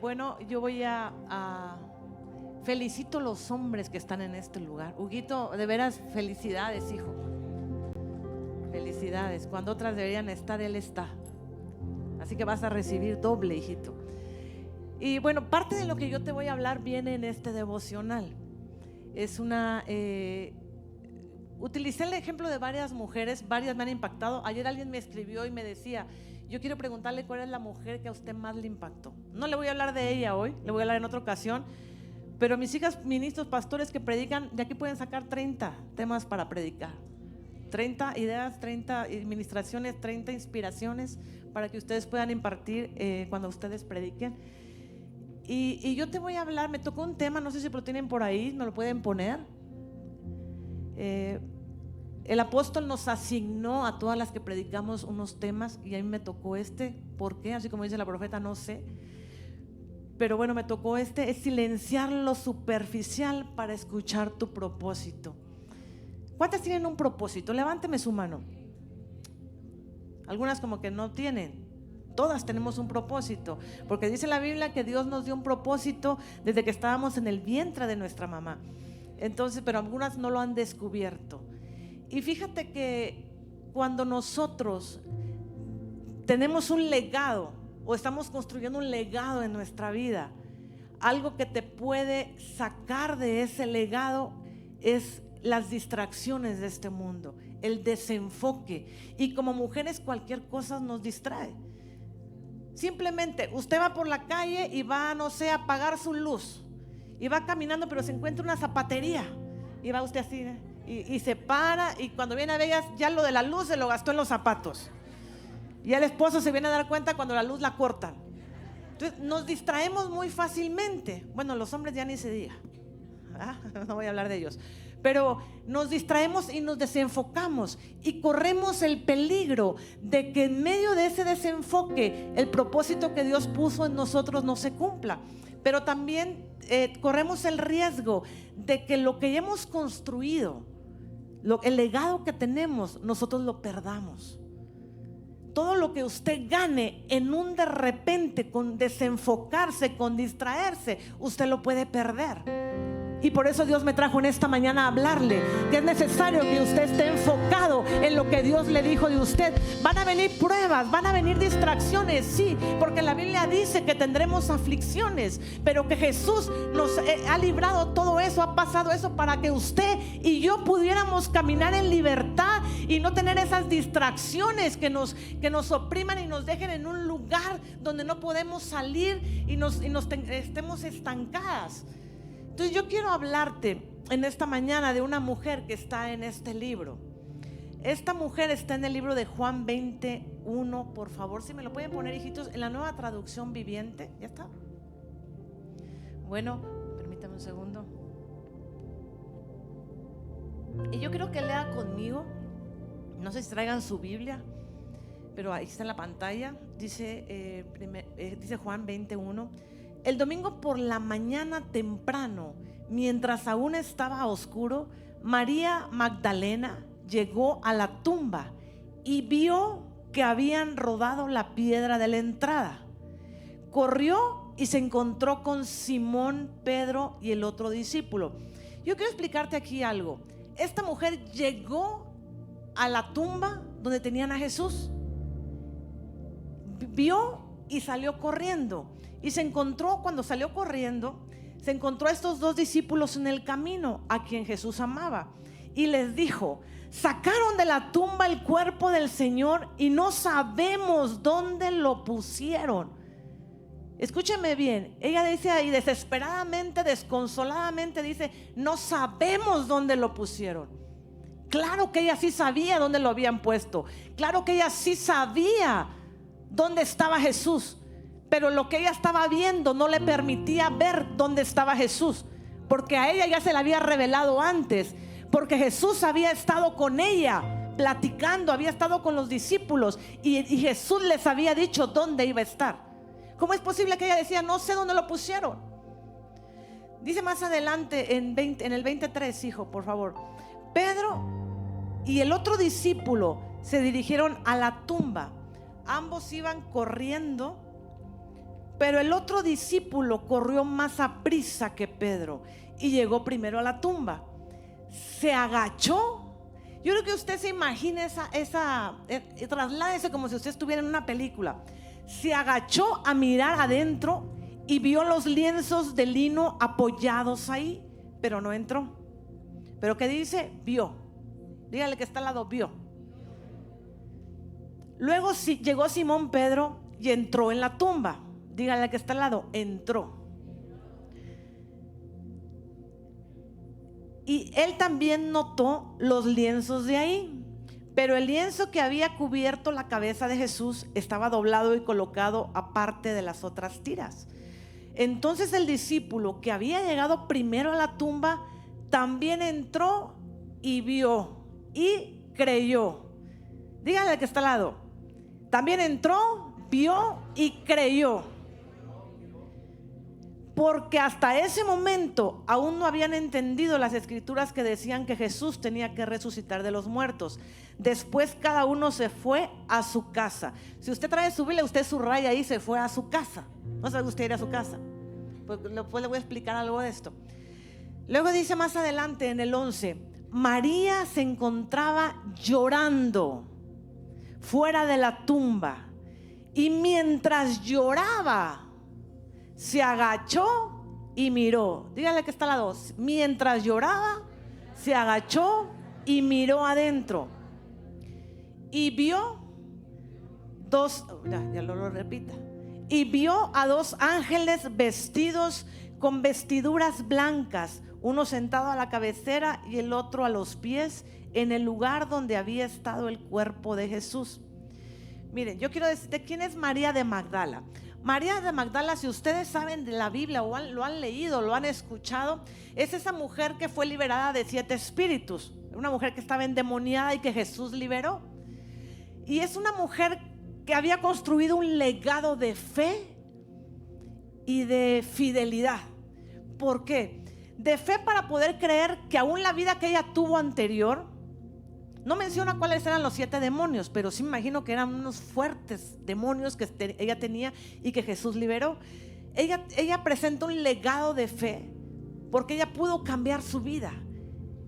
Bueno, yo voy a felicito a los hombres que están en este lugar. Huguito, de veras, felicidades, hijo. Felicidades. Cuando otras deberían estar, él está. Así que vas a recibir doble, hijito. Y bueno, parte de lo que yo te voy a hablar viene en este devocional. Es una... utilicé el ejemplo de varias mujeres, varias me han impactado. Ayer alguien me escribió y me decía: yo quiero preguntarle cuál es la mujer que a usted más le impactó. No le voy a hablar de ella hoy, le voy a hablar en otra ocasión. Pero mis hijas, ministros, pastores que predican, de aquí pueden sacar 30 temas para predicar. 30 ideas, 30 administraciones, 30 inspiraciones para que ustedes puedan impartir cuando ustedes prediquen. Y yo te voy a hablar, me tocó un tema, no sé si lo tienen por ahí, me lo pueden poner. El apóstol nos asignó a todas las que predicamos unos temas y a mí me tocó este. ¿Por qué? Así como dice la profeta, no sé. Pero bueno, me tocó es silenciar lo superficial para escuchar tu propósito. ¿Cuántas tienen un propósito? Levánteme su mano. Algunas como que no tienen. Todas tenemos un propósito, porque dice la Biblia que Dios nos dio un propósito desde que estábamos en el vientre de nuestra mamá. Entonces, pero algunas no lo han descubierto. Y fíjate que cuando nosotros tenemos un legado o estamos construyendo un legado en nuestra vida, algo que te puede sacar de ese legado es las distracciones de este mundo, el desenfoque. Y como mujeres cualquier cosa nos distrae. Simplemente usted va por la calle y va, no sé, a apagar su luz y va caminando, pero se encuentra una zapatería y va usted así y se para, y cuando viene a ver, ya lo de la luz se lo gastó en los zapatos. Y el esposo se viene a dar cuenta cuando la luz la cortan. Entonces nos distraemos muy fácilmente. Bueno, los hombres ya ni se diga, no voy a hablar de ellos. Pero nos distraemos y nos desenfocamos y corremos el peligro de que en medio de ese desenfoque el propósito que Dios puso en nosotros no se cumpla. Pero también corremos el riesgo de que lo que hemos construido, el legado que tenemos, nosotros lo perdamos. Todo lo que usted gane en un de repente, con desenfocarse, con distraerse, usted lo puede perder. Y por eso Dios me trajo en esta mañana a hablarle que es necesario que usted esté enfocado en lo que Dios le dijo de usted. Van a venir pruebas, van a venir distracciones, sí, porque la Biblia dice que tendremos aflicciones, pero que Jesús nos ha librado todo eso, ha pasado eso para que usted y yo pudiéramos caminar en libertad y no tener esas distracciones que nos opriman y nos dejen en un lugar donde no podemos salir y estemos estancadas. Entonces yo quiero hablarte en esta mañana de una mujer que está en este libro. Esta mujer está en el libro de Juan 21, por favor, si me lo pueden poner, hijitos, en la Nueva Traducción Viviente. ¿Ya está? Bueno, permítame un segundo. Y yo quiero que lea conmigo. No sé si traigan su Biblia, pero ahí está en la pantalla. Dice Juan 21. El domingo por la mañana temprano, mientras aún estaba oscuro, María Magdalena llegó a la tumba y vio que habían rodado la piedra de la entrada. Corrió y se encontró con Simón, Pedro y el otro discípulo. Yo quiero explicarte aquí algo. Esta mujer llegó a la tumba donde tenían a Jesús, vio y salió corriendo. Y cuando salió corriendo, se encontró a estos dos discípulos en el camino, a quien Jesús amaba, y les dijo: sacaron de la tumba el cuerpo del Señor y no sabemos dónde lo pusieron. Escúcheme bien, ella dice ahí desesperadamente, desconsoladamente, dice: no sabemos dónde lo pusieron. Claro que ella sí sabía dónde lo habían puesto. Claro que ella sí sabía dónde estaba Jesús, pero lo que ella estaba viendo no le permitía ver dónde estaba Jesús, porque a ella ya se le había revelado antes, porque Jesús había estado con ella platicando, había estado con los discípulos y Jesús les había dicho dónde iba a estar. ¿Cómo es posible que ella decía: no sé dónde lo pusieron? Dice más adelante en el 23, hijo, por favor. Pedro y el otro discípulo se dirigieron a la tumba. Ambos iban corriendo, Pero el otro discípulo corrió más aprisa que Pedro y llegó primero a la tumba. Se agachó. Yo creo que usted se imagine trasládese como si usted estuviera en una película. Se agachó a mirar adentro y vio los lienzos de lino apoyados ahí, pero no entró. ¿Pero qué dice? Vio. Dígale que está al lado, vio. Luego llegó Simón Pedro y entró en la tumba. Dígale que está al lado, entró. Y él también notó los lienzos de ahí, pero el lienzo que había cubierto la cabeza de Jesús estaba doblado y colocado aparte de las otras tiras. Entonces el discípulo que había llegado primero a la tumba también entró y vio y creyó. Dígale que está al lado, también entró, vio y creyó. Porque hasta ese momento aún no habían entendido las escrituras que decían que Jesús tenía que resucitar de los muertos. Después cada uno se fue a su casa. Si usted trae su Biblia, usted subraya ahí, se fue a su casa. No sabe usted ir a su casa. Pues después le voy a explicar algo de esto. Luego dice más adelante en el 11: María se encontraba llorando fuera de la tumba, y mientras lloraba se agachó y miró. Dígale que está a la 2. Mientras lloraba, se agachó y miró adentro. Y vio ya lo repita. Y vio a dos ángeles vestidos con vestiduras blancas, uno sentado a la cabecera y el otro a los pies, en el lugar donde había estado el cuerpo de Jesús. Miren, yo quiero decirte quién es María de Magdala. María de Magdala, si ustedes saben de la Biblia o lo han leído, lo han escuchado, es esa mujer que fue liberada de 7 espíritus. Una mujer que estaba endemoniada y que Jesús liberó. Y es una mujer que había construido un legado de fe y de fidelidad. ¿Por qué? De fe para poder creer que aún la vida que ella tuvo anterior, no menciona cuáles eran los 7 demonios, pero sí me imagino que eran unos fuertes demonios que ella tenía y que Jesús liberó. Ella presenta un legado de fe porque ella pudo cambiar su vida.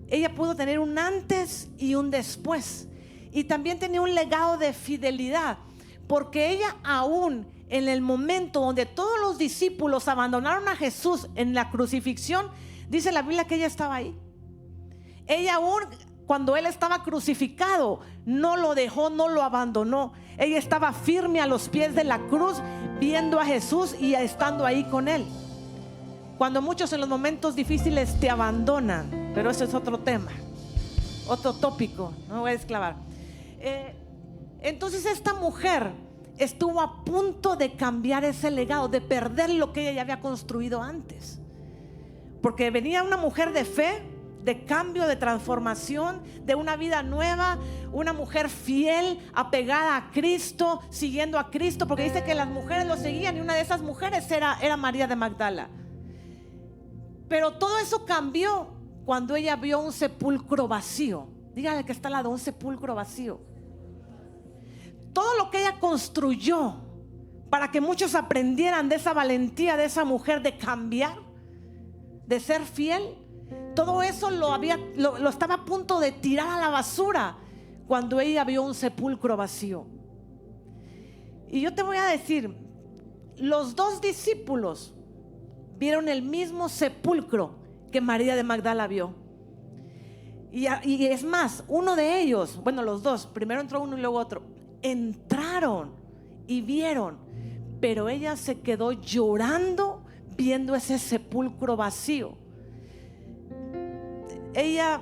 Ella pudo tener un antes y un después. Y también tenía un legado de fidelidad, porque ella aún en el momento donde todos los discípulos abandonaron a Jesús en la crucifixión, dice la Biblia que ella estaba ahí. Ella aún, cuando él estaba crucificado, no lo dejó, no lo abandonó. Ella estaba firme a los pies de la cruz, viendo a Jesús y estando ahí con él. Cuando muchos en los momentos difíciles te abandonan, pero eso es otro tema, otro tópico, no me voy a esclavar. Entonces esta mujer estuvo a punto de cambiar ese legado, de perder lo que ella ya había construido antes, porque venía una mujer de fe, de cambio, de transformación, de una vida nueva, una mujer fiel, apegada a Cristo, siguiendo a Cristo, porque dice que las mujeres lo seguían y una de esas mujeres era María de Magdala. Pero todo eso cambió cuando ella vio un sepulcro vacío. Dígale que está al lado, un sepulcro vacío. Todo lo que ella construyó para que muchos aprendieran de esa valentía de esa mujer de cambiar, de ser fiel, todo eso lo estaba a punto de tirar a la basura cuando ella vio un sepulcro vacío. Y yo te voy a decir, los 2 discípulos vieron el mismo sepulcro que María de Magdala vio. Y es más, uno de ellos, bueno, los 2, primero entró uno y luego otro, entraron y vieron, pero ella se quedó llorando viendo ese sepulcro vacío. Ella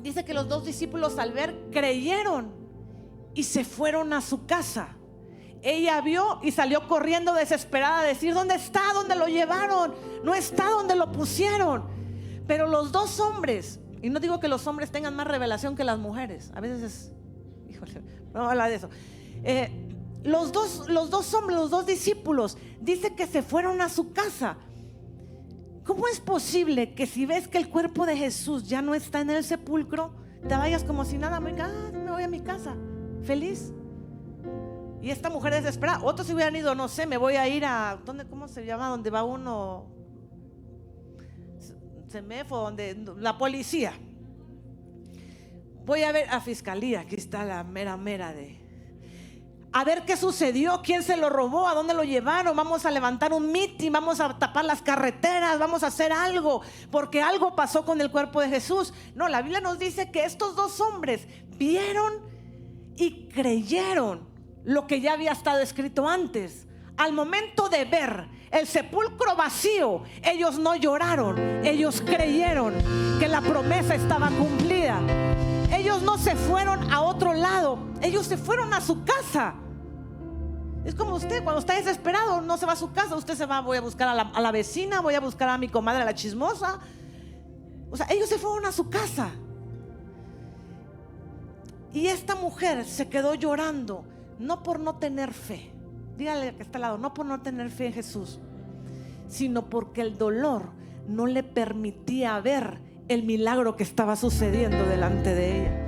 dice que los 2 discípulos al ver creyeron y se fueron a su casa. Ella vio y salió corriendo desesperada a decir: ¿dónde está? ¿Dónde lo llevaron? No está donde lo pusieron. Pero los 2 hombres, y no digo que los hombres tengan más revelación que las mujeres, a veces es, híjole, no habla de eso. Los dos hombres, los 2 discípulos, dice que se fueron a su casa. ¿Cómo es posible que si ves que el cuerpo de Jesús ya no está en el sepulcro, te vayas como si nada, me voy a mi casa, feliz? Y esta mujer desesperada. Otros se hubieran ido, no sé, me voy a ir a ¿cómo se llama? Donde va uno, CEMEFO, donde la policía. Voy a ver a fiscalía. Aquí está la mera de a ver qué sucedió, quién se lo robó, a dónde lo llevaron. Vamos a levantar un mitin, vamos a tapar las carreteras, vamos a hacer algo, porque algo pasó con el cuerpo de Jesús. No, la Biblia nos dice que estos dos hombres vieron y creyeron lo que ya había estado escrito antes. Al momento de ver el sepulcro vacío, ellos no lloraron, ellos creyeron que la promesa estaba cumplida. Ellos no se fueron a otro lado, ellos se fueron a su casa. Es como usted, cuando está desesperado, no se va a su casa, usted se va, voy a buscar a la vecina, voy a buscar a mi comadre, a la chismosa. O sea, ellos se fueron a su casa. Y esta mujer se quedó llorando, no por no tener fe. Dígale que está al lado, no por no tener fe en Jesús, sino porque el dolor no le permitía ver el milagro que estaba sucediendo delante de ella.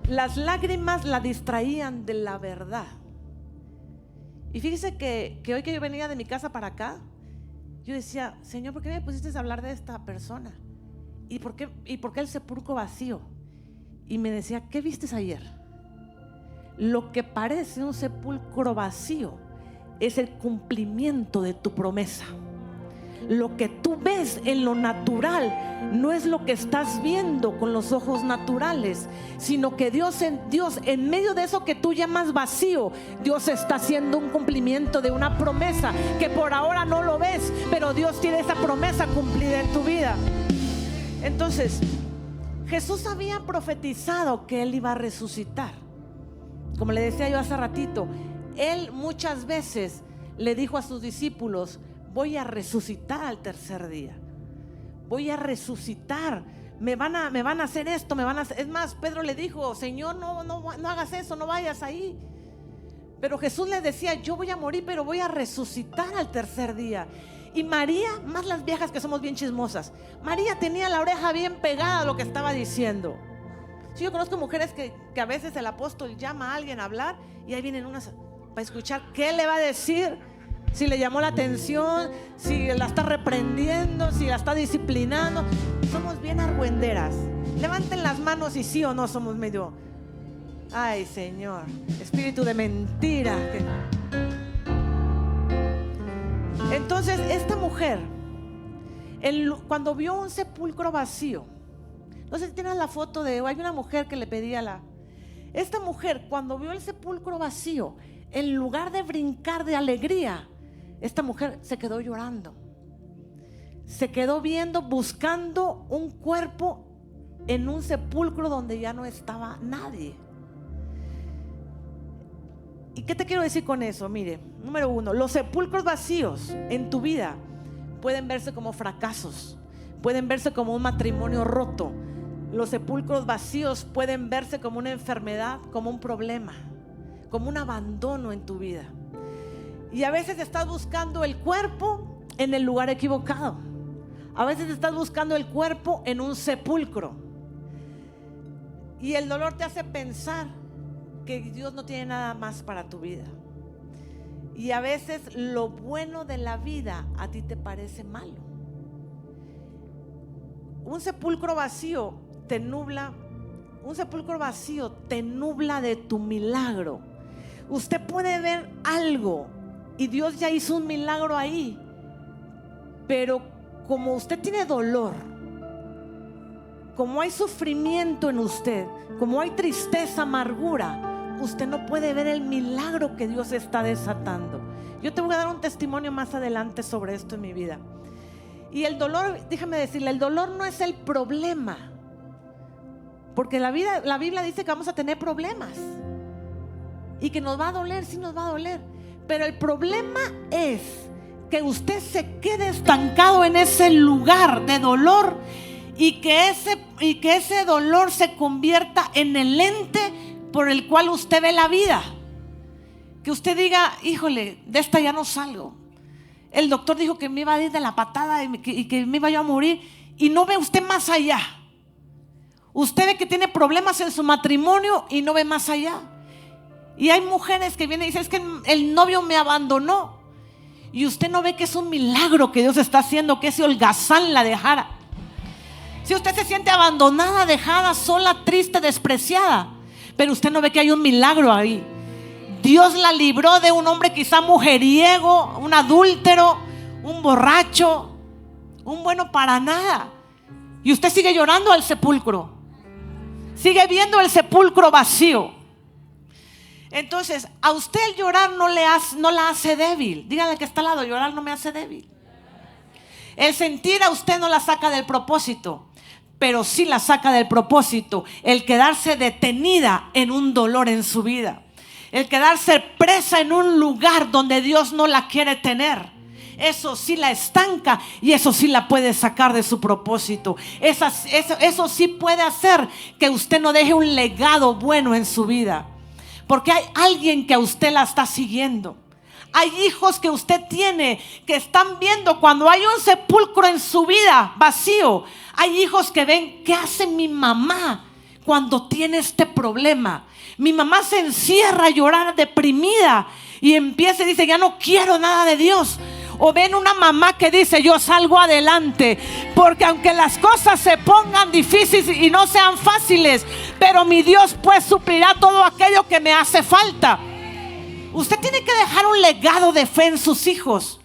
Las lágrimas la distraían de la verdad. Y fíjese que hoy que yo venía de mi casa para acá, yo decía: Señor, ¿por qué me pusiste a hablar de esta persona? ¿Y por qué el sepulcro vacío? Y me decía: ¿qué vistes ayer? Lo que parece un sepulcro vacío es el cumplimiento de tu promesa. Lo que tú ves en lo natural no es lo que estás viendo con los ojos naturales, sino que Dios en medio de eso que tú llamas vacío, Dios está haciendo un cumplimiento de una promesa que por ahora no lo ves, pero Dios tiene esa promesa cumplida en tu vida. Entonces, Jesús había profetizado que Él iba a resucitar. Como le decía yo hace ratito, Él muchas veces le dijo a sus discípulos: voy a resucitar al tercer día. Voy a resucitar. Me van a hacer esto, me van a hacer. Es más, Pedro le dijo: Señor, no hagas eso, no vayas ahí. Pero Jesús le decía: yo voy a morir, pero voy a resucitar al tercer día. Y María, más las viejas que somos bien chismosas, María tenía la oreja bien pegada a lo que estaba diciendo. Sí, yo conozco mujeres que a veces el apóstol llama a alguien a hablar y ahí vienen unas para escuchar qué le va a decir. Si le llamó la atención, si la está reprendiendo, si la está disciplinando. Somos bien argüenderas. Levanten las manos y sí o no somos medio. Ay, Señor, espíritu de mentira. Entonces esta mujer, cuando vio un sepulcro vacío, no sé si tienen la foto hay una mujer que le pedía esta mujer, cuando vio el sepulcro vacío, en lugar de brincar de alegría, esta mujer se quedó llorando. Se quedó viendo, buscando un cuerpo en un sepulcro donde ya no estaba nadie. ¿Y qué te quiero decir con eso? Mire, número uno, los sepulcros vacíos en tu vida pueden verse como fracasos, pueden verse como un matrimonio roto. Los sepulcros vacíos pueden verse como una enfermedad, como un problema, como un abandono en tu vida. Y a veces estás buscando el cuerpo en el lugar equivocado. A veces estás buscando el cuerpo en un sepulcro. Y el dolor te hace pensar que Dios no tiene nada más para tu vida. Y a veces lo bueno de la vida a ti te parece malo. Un sepulcro vacío te nubla. Un sepulcro vacío te nubla de tu milagro. Usted puede ver algo y Dios ya hizo un milagro ahí, pero como usted tiene dolor, como hay sufrimiento en usted, como hay tristeza, amargura, usted no puede ver el milagro que Dios está desatando. Yo te voy a dar un testimonio más adelante sobre esto en mi vida. Y el dolor, déjame decirle, el dolor no es el problema, porque la Biblia dice que vamos a tener problemas y que nos va a doler, sí nos va a doler, pero el problema es que usted se quede estancado en ese lugar de dolor y que ese dolor se convierta en el lente por el cual usted ve la vida. Que usted diga: híjole, de esta ya no salgo. El doctor dijo que me iba a ir de la patada y que me iba yo a morir, y no ve usted más allá. Usted ve que tiene problemas en su matrimonio y no ve más allá. Y hay mujeres que vienen y dicen: es que el novio me abandonó. Y usted no ve que es un milagro que Dios está haciendo, que ese holgazán la dejara. Si usted se siente abandonada, dejada, sola, triste, despreciada, pero usted no ve que hay un milagro ahí. Dios la libró de un hombre quizá mujeriego, un adúltero, un borracho, un bueno para nada. Y usted sigue llorando al sepulcro, sigue viendo el sepulcro vacío. Entonces, a usted el llorar no la hace débil. Dígale que está al lado: llorar no me hace débil. El sentir a usted no la saca del propósito, pero sí la saca del propósito el quedarse detenida en un dolor en su vida, el quedarse presa en un lugar donde Dios no la quiere tener. Eso sí la estanca y eso sí la puede sacar de su propósito. Eso sí puede hacer que usted no deje un legado bueno en su vida, porque hay alguien que a usted la está siguiendo. Hay hijos que usted tiene que están viendo cuando hay un sepulcro en su vida vacío. Hay hijos que ven: ¿qué hace mi mamá cuando tiene este problema? Mi mamá se encierra a llorar deprimida y empieza y dice: ya no quiero nada de Dios. O ven una mamá que dice: yo salgo adelante, porque aunque las cosas se pongan difíciles y no sean fáciles, pero mi Dios pues suplirá todo aquello que me hace falta. Usted tiene que dejar un legado de fe en sus hijos.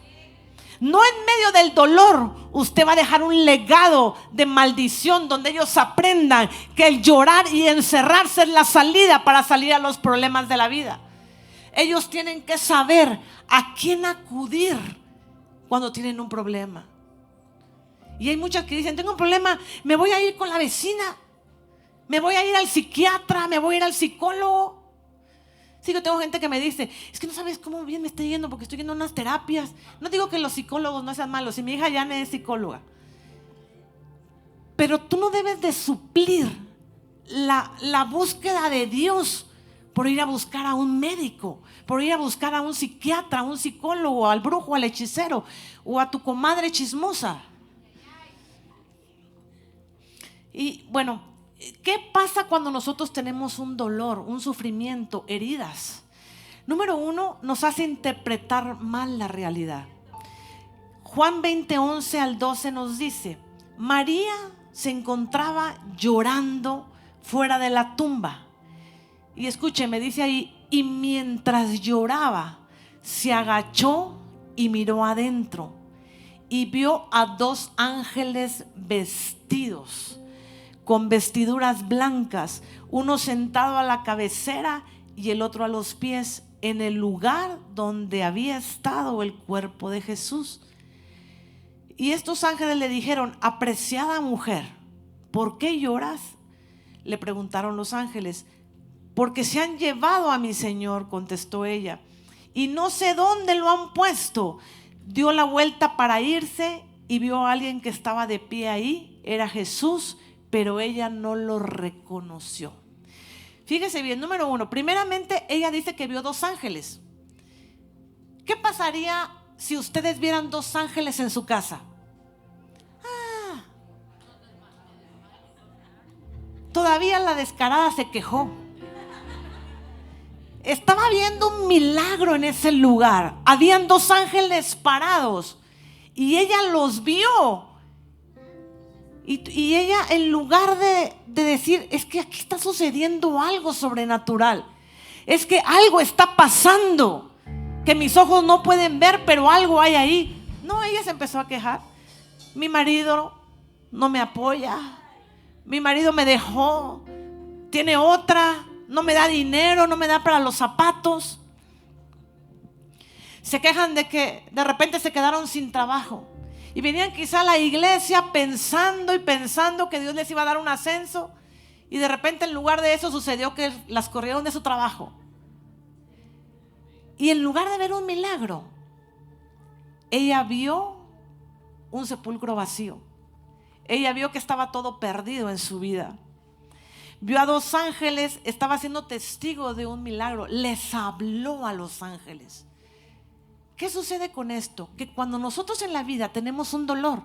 No en medio del dolor. Usted va a dejar un legado de maldición, donde ellos aprendan que el llorar y encerrarse es la salida para salir a los problemas de la vida. Ellos tienen que saber a quién acudir cuando tienen un problema. Y hay muchas que dicen: tengo un problema, me voy a ir con la vecina, me voy a ir al psiquiatra, me voy a ir al psicólogo. Sí, yo tengo gente que me dice: es que no sabes cómo bien me estoy yendo, porque estoy yendo a unas terapias. No digo que los psicólogos no sean malos, y mi hija Yane es psicóloga, pero tú no debes de suplir la búsqueda de Dios por ir a buscar a un médico, por ir a buscar a un psiquiatra, a un psicólogo, al brujo, al hechicero o a tu comadre chismosa. Y bueno, ¿qué pasa cuando nosotros tenemos un dolor, un sufrimiento, heridas? Número uno, nos hace interpretar mal la realidad. Juan 20, 11 al 12 nos dice: María se encontraba llorando fuera de la tumba. Y escúcheme, dice ahí: y mientras lloraba, se agachó y miró adentro, y vio a 2 ángeles vestidos con vestiduras blancas, uno sentado a la cabecera y el otro a los pies, en el lugar donde había estado el cuerpo de Jesús. Y estos ángeles le dijeron: apreciada mujer, ¿por qué lloras? Le preguntaron los ángeles. Porque se han llevado a mi Señor, contestó ella, y no sé dónde lo han puesto. Dio la vuelta para irse y vio a alguien que estaba de pie ahí. Era Jesús, pero ella no lo reconoció. Fíjese bien, número uno, primeramente ella dice que vio 2 ángeles. ¿Qué pasaría si ustedes vieran 2 ángeles en su casa? Todavía la descarada se quejó. Estaba viendo un milagro en ese lugar. Habían 2 ángeles parados y ella los vio. Y ella, en lugar de decir: es que aquí está sucediendo algo sobrenatural, es que algo está pasando que mis ojos no pueden ver, pero algo hay ahí. No, ella se empezó a quejar: mi marido no me apoya, mi marido me dejó, tiene otra, no me da dinero, no me da para los zapatos. Se quejan de que de repente se quedaron sin trabajo y venían quizá a la iglesia pensando y pensando que Dios les iba a dar un ascenso, y de repente en lugar de eso sucedió que las corrieron de su trabajo. Y en lugar de ver un milagro, ella vio un sepulcro vacío. Ella vio que estaba todo perdido en su vida. Vio a 2 ángeles, estaba siendo testigo de un milagro. Les habló a los ángeles. ¿Qué sucede con esto? Que cuando nosotros en la vida tenemos un dolor,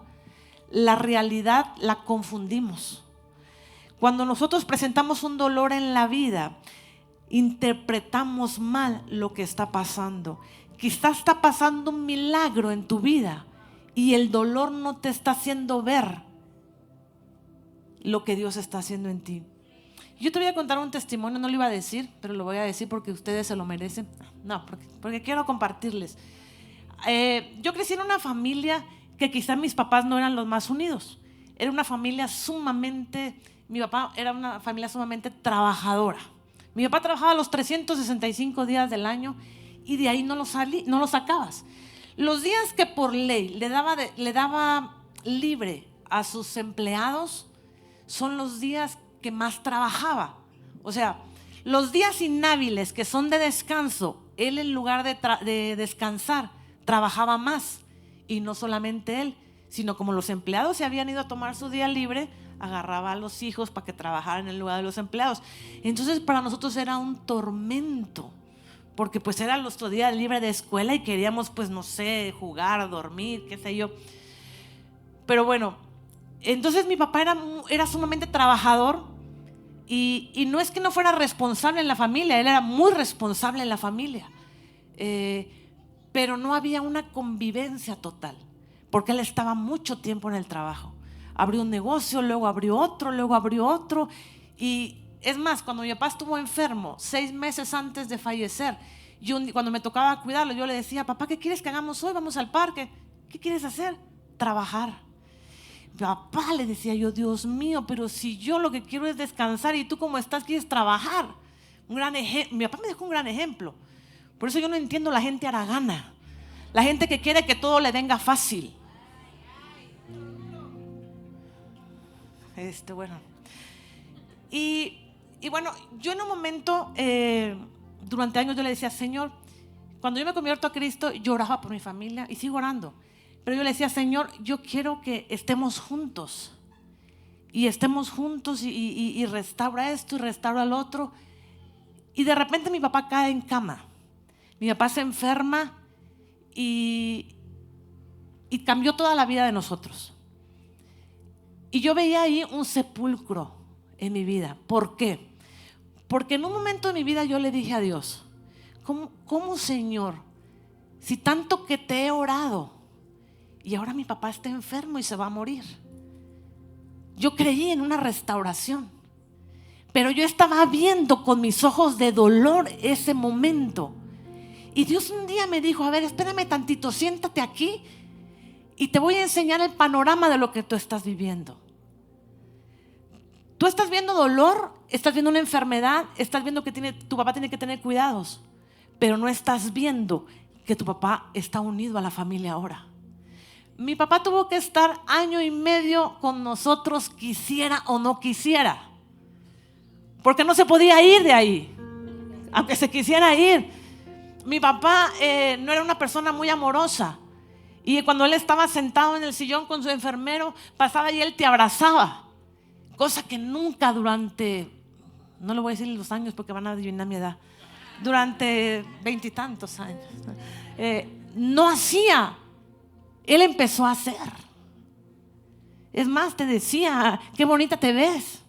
la realidad la confundimos. Cuando nosotros presentamos un dolor en la vida interpretamos mal lo que está pasando. Quizás está pasando un milagro en tu vida y el dolor no te está haciendo ver lo que Dios está haciendo en ti. Yo te voy a contar un testimonio, no lo iba a decir, pero lo voy a decir porque ustedes se lo merecen. No, porque quiero compartirles. Yo crecí en una familia que quizás mis papás no eran los más unidos. Era una familia mi papá era una familia sumamente trabajadora. Mi papá trabajaba los 365 días del año y de ahí no lo sacabas. Los días que por ley le daba libre a sus empleados son los días que más trabajaba. O sea, los días inhábiles que son de descanso, él en lugar de descansar, trabajaba más. Y no solamente él, sino como los empleados se habían ido a tomar su día libre, agarraba a los hijos para que trabajaran en el lugar de los empleados. Entonces para nosotros era un tormento, porque pues era nuestro día libre de escuela y queríamos, pues no sé, jugar, dormir, qué sé yo. Pero bueno, entonces mi papá era sumamente trabajador y no es que no fuera responsable en la familia, él era muy responsable en la familia, pero no había una convivencia total, porque él estaba mucho tiempo en el trabajo. Abrió un negocio, luego abrió otro. Y es más, cuando mi papá estuvo enfermo 6 meses antes de fallecer, cuando me tocaba cuidarlo, yo le decía: papá, ¿qué quieres que hagamos hoy? Vamos al parque. ¿Qué quieres hacer? Trabajar. Papá, le decía yo, Dios mío, pero si yo lo que quiero es descansar y tú como estás quieres trabajar. Mi papá me dejó un gran ejemplo. Por eso yo no entiendo la gente haragana, la gente que quiere que todo le venga fácil. Bueno. Y bueno, yo en un momento, durante años yo le decía: Señor, cuando yo me convierto a Cristo, yo oraba por mi familia y sigo orando. Pero yo le decía: Señor, yo quiero que estemos juntos. Y estemos juntos y restaura esto y restaura lo otro. Y de repente mi papá cae en cama. Mi papá se enferma y cambió toda la vida de nosotros. Y yo veía ahí un sepulcro en mi vida. ¿Por qué? Porque en un momento de mi vida yo le dije a Dios: ¿Cómo, Señor? Si tanto que te he orado y ahora mi papá está enfermo y se va a morir. Yo creí en una restauración, pero yo estaba viendo con mis ojos de dolor ese momento. Y Dios un día me dijo: a ver, espérame tantito, siéntate aquí y te voy a enseñar el panorama de lo que tú estás viviendo. Tú estás viendo dolor, estás viendo una enfermedad, estás viendo que tu papá tiene que tener cuidados, pero no estás viendo que tu papá está unido a la familia ahora. Mi papá tuvo que estar 1 año y medio con nosotros, quisiera o no quisiera, porque no se podía ir de ahí, aunque se quisiera ir. Mi papá no era una persona muy amorosa, y cuando él estaba sentado en el sillón con su enfermero, pasaba y él te abrazaba. Cosa que nunca durante, no le voy a decir los años porque van a adivinar mi edad, durante 20 y tantos años, no hacía. Él empezó a hacer. Es más, te decía: qué bonita te ves.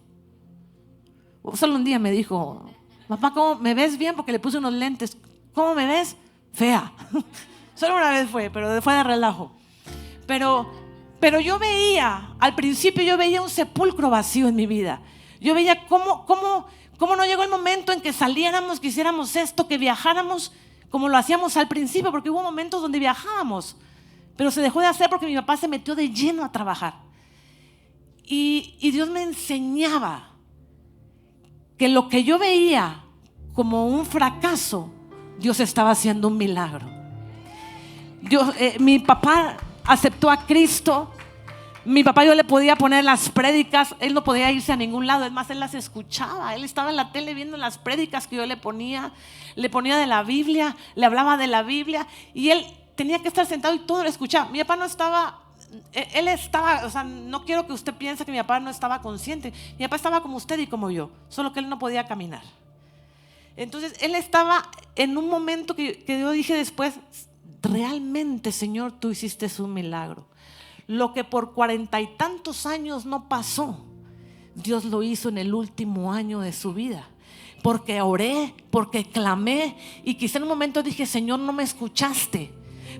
Solo un día me dijo: papá, ¿cómo me ves bien? Porque le puse unos lentes. ¿Cómo me ves? Fea. Solo una vez fue, pero fue de relajo. Pero yo veía, al principio yo veía un sepulcro vacío en mi vida. Yo veía cómo no llegó el momento en que saliéramos, que hiciéramos esto, que viajáramos como lo hacíamos al principio, porque hubo momentos donde viajábamos, pero se dejó de hacer porque mi papá se metió de lleno a trabajar. Y Dios me enseñaba que lo que yo veía como un fracaso, Dios estaba haciendo un milagro. Mi papá aceptó a Cristo. Mi papá, yo le podía poner las prédicas, él no podía irse a ningún lado, es más, él las escuchaba. Él estaba en la tele viendo las prédicas que yo le ponía de la Biblia, le hablaba de la Biblia y él tenía que estar sentado y todo lo escuchaba. Mi papá no estaba, él estaba, o sea, no quiero que usted piense que mi papá no estaba consciente. Mi papá estaba como usted y como yo, solo que él no podía caminar. Entonces él estaba en un momento que yo dije después: realmente, Señor, tú hiciste un milagro. Lo que por 40 y tantos años no pasó, Dios lo hizo en el último año de su vida. porque oré, porque clamé, y quizá en un momento dije: Señor, no me escuchaste.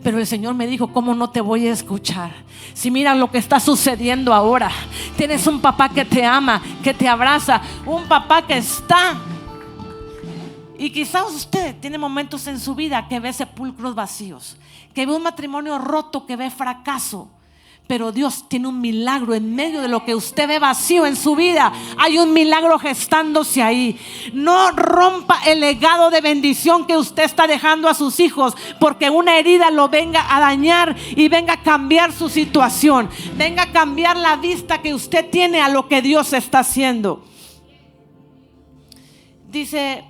Pero el Señor me dijo: ¿cómo no te voy a escuchar? Si mira lo que está sucediendo ahora. Tienes un papá que te ama, que te abraza, un papá que está. Y quizás usted tiene momentos en su vida que ve sepulcros vacíos, que ve un matrimonio roto, que ve fracaso. Pero Dios tiene un milagro en medio de lo que usted ve vacío en su vida. Hay un milagro gestándose ahí. No rompa el legado de bendición que usted está dejando a sus hijos, porque una herida lo venga a dañar y venga a cambiar su situación, venga a cambiar la vista que usted tiene a lo que Dios está haciendo. Dice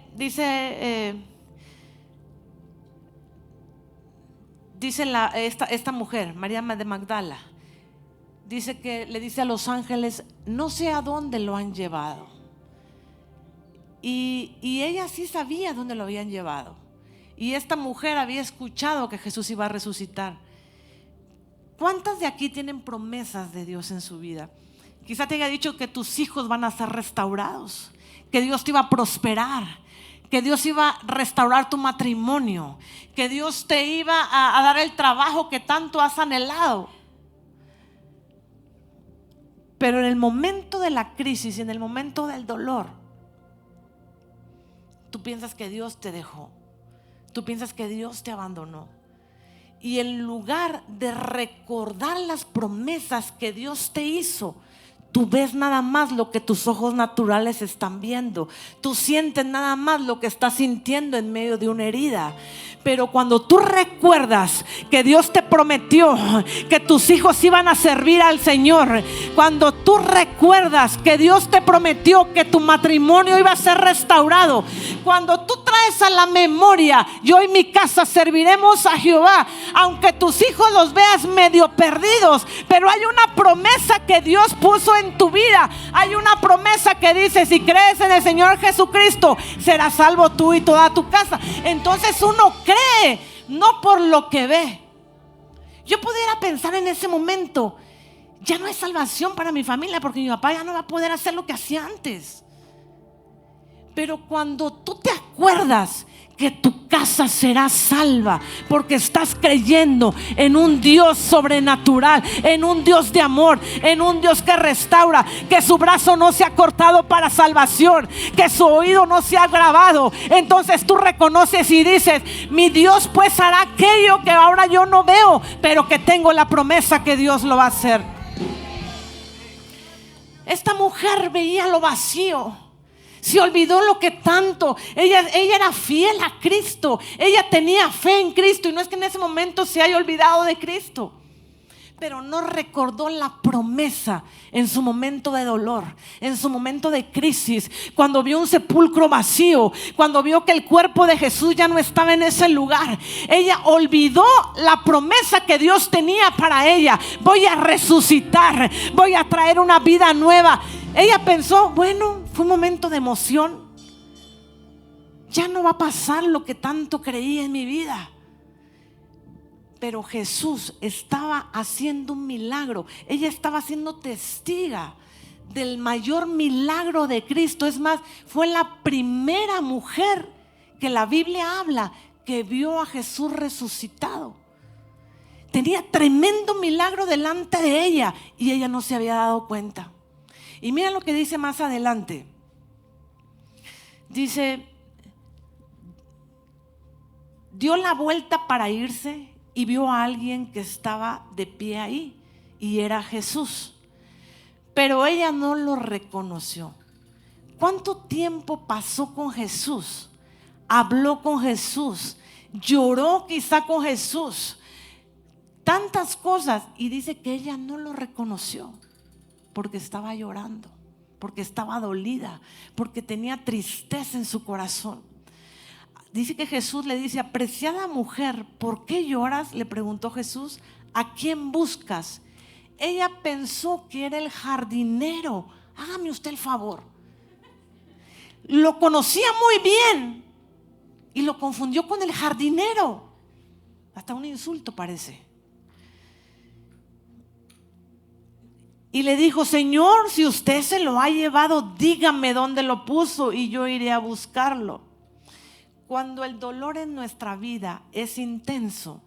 esta mujer, María de Magdala, dice que le dice a los ángeles: no sé a dónde lo han llevado. Y ella sí sabía dónde lo habían llevado. Y esta mujer había escuchado que Jesús iba a resucitar. ¿Cuántas de aquí tienen promesas de Dios en su vida? Quizá te haya dicho que tus hijos van a ser restaurados, que Dios te iba a prosperar, que Dios iba a restaurar tu matrimonio, que Dios te iba a dar el trabajo que tanto has anhelado. Pero en el momento de la crisis, en el momento del dolor, tú piensas que Dios te dejó, tú piensas que Dios te abandonó. Y en lugar de recordar las promesas que Dios te hizo, tú ves nada más lo que tus ojos naturales están viendo. Tú sientes nada más lo que estás sintiendo en medio de una herida. Pero cuando tú recuerdas que Dios te prometió que tus hijos iban a servir al Señor, cuando tú recuerdas que Dios te prometió que tu matrimonio iba a ser restaurado, cuando tú traes a la memoria: yo y mi casa serviremos a Jehová, aunque tus hijos los veas medio perdidos, pero hay una promesa que Dios puso en tu vida. Hay una promesa que dice: si crees en el Señor Jesucristo, serás salvo tú y toda tu casa. Entonces uno cree, no por lo que ve. Yo pudiera pensar en ese momento: ya no hay salvación para mi familia, porque mi papá ya no va a poder hacer lo que hacía antes. Pero cuando tú te acuerdas que tu casa será salva, porque estás creyendo en un Dios sobrenatural, en un Dios de amor, en un Dios que restaura, que su brazo no se ha cortado para salvación, que su oído no se ha agravado, entonces tú reconoces y dices: mi Dios pues hará aquello que ahora yo no veo, pero que tengo la promesa que Dios lo va a hacer. Esta mujer veía lo vacío, se olvidó lo que tanto. Ella era fiel a Cristo, ella tenía fe en Cristo, y no es que en ese momento se haya olvidado de Cristo, pero no recordó la promesa en su momento de dolor, en su momento de crisis, cuando vio un sepulcro vacío, cuando vio que el cuerpo de Jesús ya no estaba en ese lugar. Ella olvidó la promesa que Dios tenía para ella: voy a resucitar, voy a traer una vida nueva. Ella pensó: bueno, fue un momento de emoción, ya no va a pasar lo que tanto creí en mi vida. Pero Jesús estaba haciendo un milagro. Ella estaba siendo testiga del mayor milagro de Cristo. Es más, fue la primera mujer que la Biblia habla que vio a Jesús resucitado. Tenía tremendo milagro delante de ella y ella no se había dado cuenta. Y mira lo que dice más adelante. Dice: dio la vuelta para irse y vio a alguien que estaba de pie ahí, y era Jesús, pero ella no lo reconoció. ¿Cuánto tiempo pasó con Jesús? Habló con Jesús, lloró quizá con Jesús, tantas cosas, y dice que ella no lo reconoció porque estaba llorando, porque estaba dolida, porque tenía tristeza en su corazón. Dice que Jesús le dice: apreciada mujer, ¿por qué lloras?, le preguntó Jesús. ¿A quién buscas? Ella pensó que era el jardinero. Hágame usted el favor. Lo conocía muy bien y lo confundió con el jardinero. Hasta un insulto parece. Y le dijo: Señor, si usted se lo ha llevado, dígame dónde lo puso y yo iré a buscarlo. Cuando el dolor en nuestra vida es intenso,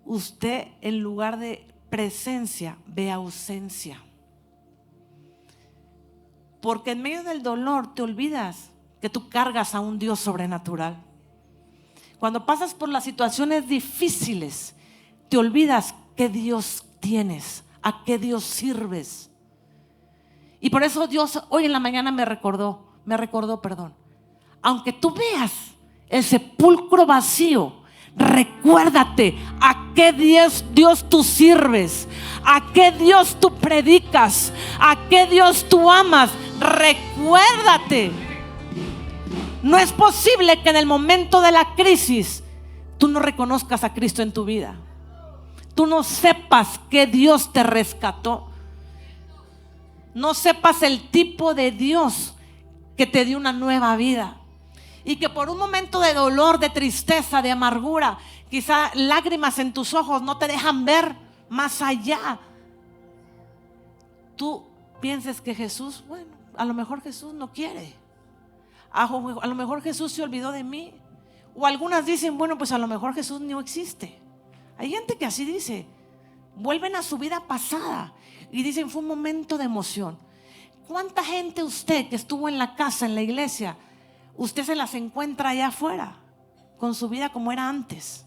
usted en lugar de presencia ve ausencia. Porque en medio del dolor te olvidas que tú cargas a un Dios sobrenatural. Cuando pasas por las situaciones difíciles, te olvidas qué Dios tienes, a qué Dios sirves. Y por eso Dios hoy en la mañana me recordó, aunque tú veas el sepulcro vacío, recuérdate a qué Dios tú sirves, a qué Dios tú predicas, a qué Dios tú amas. Recuérdate. No es posible que en el momento de la crisis tú no reconozcas a Cristo en tu vida, tú no sepas que Dios te rescató, no sepas el tipo de Dios que te dio una nueva vida. Y que por un momento de dolor, de tristeza, de amargura, quizá lágrimas en tus ojos no te dejan ver más allá. Tú pienses que Jesús, bueno, a lo mejor Jesús no quiere. A lo mejor Jesús se olvidó de mí. O algunas dicen, bueno, pues a lo mejor Jesús no existe. Hay gente que así dice. Vuelven a su vida pasada y dicen, fue un momento de emoción. ¿Cuánta gente usted que estuvo en la casa, en la iglesia, usted se las encuentra allá afuera con su vida como era antes?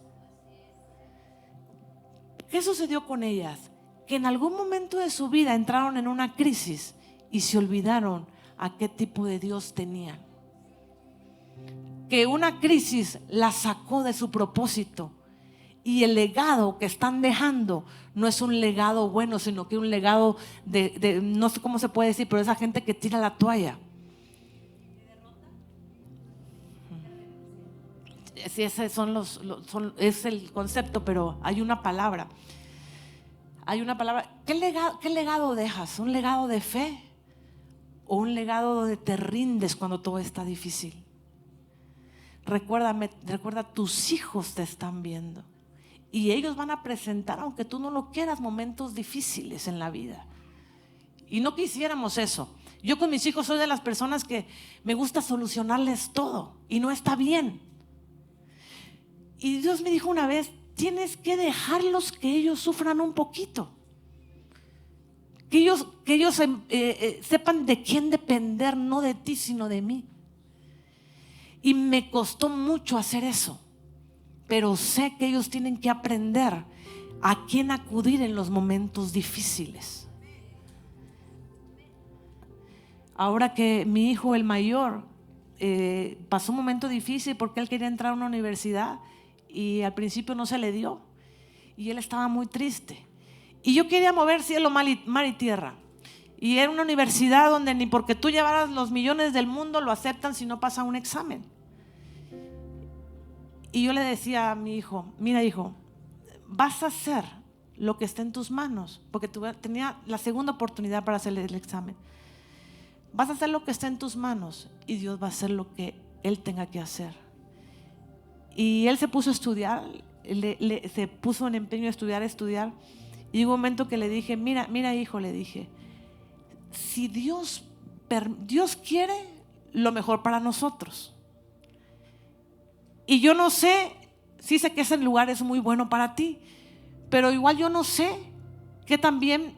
¿Qué sucedió con ellas? Que en algún momento de su vida entraron en una crisis y se olvidaron a qué tipo de Dios tenían. Que una crisis la sacó de su propósito. Y el legado que están dejando no es un legado bueno, sino que un legado de no sé cómo se puede decir, pero esa gente que tira la toalla. Sí, ese es el concepto, pero hay una palabra. ¿Qué legado dejas? ¿Un legado de fe? ¿O un legado donde te rindes cuando todo está difícil? Recuerda, tus hijos te están viendo. Y ellos van a presentar, aunque tú no lo quieras, momentos difíciles en la vida. Y no quisiéramos eso. Yo con mis hijos soy de las personas que me gusta solucionarles todo. Y no está bien. Y Dios me dijo una vez, tienes que dejarlos que ellos sufran un poquito. Que ellos sepan de quién depender, no de ti, sino de mí. Y me costó mucho hacer eso. Pero sé que ellos tienen que aprender a quién acudir en los momentos difíciles. Ahora que mi hijo, el mayor, pasó un momento difícil porque él quería entrar a una universidad y al principio no se le dio. Y él estaba muy triste. Y yo quería mover cielo, mar y tierra. Y era una universidad donde ni porque tú llevaras los millones del mundo lo aceptan si no pasa un examen. Y yo le decía a mi hijo, mira hijo, vas a hacer lo que esté en tus manos, porque tenía la segunda oportunidad para hacerle el examen. Vas a hacer lo que esté en tus manos y Dios va a hacer lo que Él tenga que hacer. Y él se puso a estudiar, se puso en empeño a estudiar. Y hubo un momento que le dije, mira hijo, le dije, si Dios quiere lo mejor para nosotros. Y yo no sé, sí sé que ese lugar es muy bueno para ti, pero igual yo no sé que también